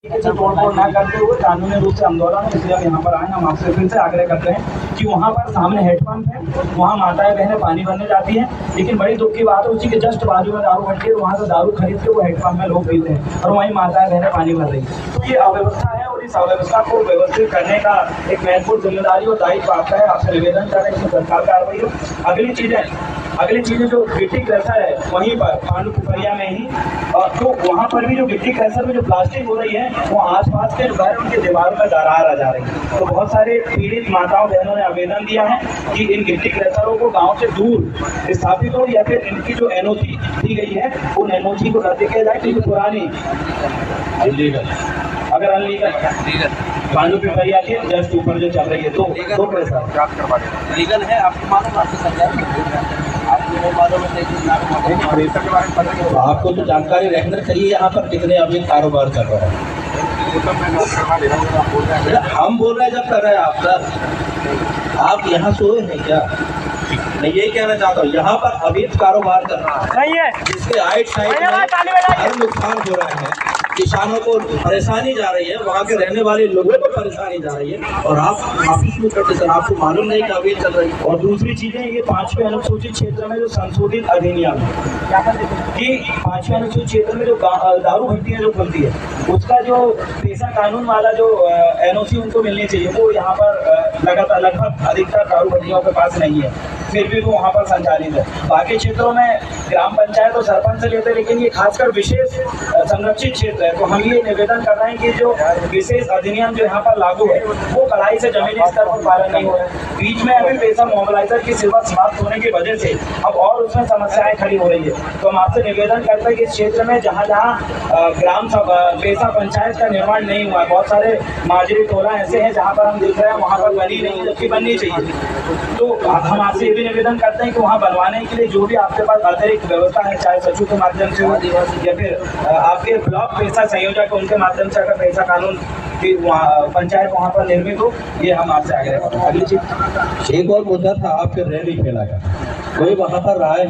तोड़फोड़ ना करते हुए कानूनी रूप से आंदोलन है, इसलिए हम यहाँ पर आए। हम आपसे फिर से आग्रह करते हैं कि वहाँ पर सामने हेडपंप है, वहाँ माताएं बहनें पानी भरने जाती हैं, लेकिन बड़ी दुख की बात है उसी के जस्ट बाजू में दारू भट्टी है, वहाँ से दारू खरीद के वो हेडपंप में लोग पीते हैं और वहीं माताएं बहनें पानी भर रही है। तो ये अव्यवस्था है और इस अव्यवस्था को व्यवस्थित करने का एक महत्वपूर्ण जिम्मेदारी और दायित्व आपका है। आपसे निवेदन करें इसमें तत्काल कार्रवाई हो। अगली चीजें जो गिट्टी क्रशर है वहीं पर पांडु पिपरिया में ही, और तो वहाँ पर भी जो गिट्टी क्रशर में जो प्लास्टिक हो रही है वो आसपास के घर उनके दीवारों में दरार आ जा रही है। तो बहुत सारे पीड़ित माताओं बहनों ने आवेदन दिया है कि इन गिट्टी क्रशरों को गांव से दूर स्थापित हो या फिर इनकी जो एनओसी दी गई है उन एनओसी को रद्द किया जाए, क्योंकि पुरानी अगर अनलीगल पांडु पिपरिया के जस्ट ऊपर जो चल रही है तो क्रशर लीगल है, आपको मालूम, आपकी सरकार आपको तो जानकारी रखना चाहिए यहाँ पर कितने अभी कारोबार चल रहा है। हम बोल रहे हैं जब कर रहे हैं आप सर, आप यहाँ सोए हैं क्या? मैं ये कहना चाहता हूँ यहाँ पर अवैध कारोबार कर रहा है, जिसके आइट साइड में नुकसान हो रहे हैं, किसानों को परेशानी जा रही है, वहाँ के रहने वाले लोगों को परेशानी जा रही है, और आप ऑफिस में करते सर आपको मालूम नहीं कि अवैध चल रही है। और दूसरी चीजें ये 5वें अनुसूचित क्षेत्र में जो संशोधित अधिनियम है कि 5वें अनुसूचित क्षेत्र में जो दारू भट्टियाँ जो खुलती है उसका जो पेशा कानून वाला जो एनओसी उनको मिलनी चाहिए वो यहाँ पर लगातार लगभग अधिकतर दारू भट्टियों के पास नहीं है, फिर भी वो वहाँ पर संचालित है। बाकी क्षेत्रों में ग्राम पंचायत और सरपंच से लेते हैं, लेकिन ये खासकर विशेष संरक्षित क्षेत्र है। तो हम ये निवेदन कर रहे हैं कि जो विशेष अधिनियम जो यहाँ पर लागू है वो कड़ाई से जमीनी स्तर पर पालन नहीं हो रहा है। बीच में अभी पेशा मोबिलाइजर की सेवा समाप्त होने की वजह से अब और उसमें समस्याएं खड़ी हो रही है। तो हम आपसे निवेदन करते हैं कि इस क्षेत्र में जहाँ जहाँ ग्राम पेशा पंचायत का निर्माण नहीं हुआ है, बहुत सारे माजरी टोला ऐसे हैं जहाँ पर हम देख रहे हैं वहाँ पर बनी नहीं, जबकि बननी चाहिए। तो हम आपसे ये भी निवेदन करते हैं कि वहाँ बनवाने के लिए जो भी आपके पास अतिरिक्त व्यवस्था है, चाहे सचिव के माध्यम से हो या फिर आपके ब्लॉक पैसा संयोजक उनके माध्यम से अगर पैसा कानून की पंचायत वहाँ पर निर्मित हो, ये हम आपसे आगे। अगली चीज एक और मुद्दा था, आपके रैली फैलाया कोई वहाँ पर राय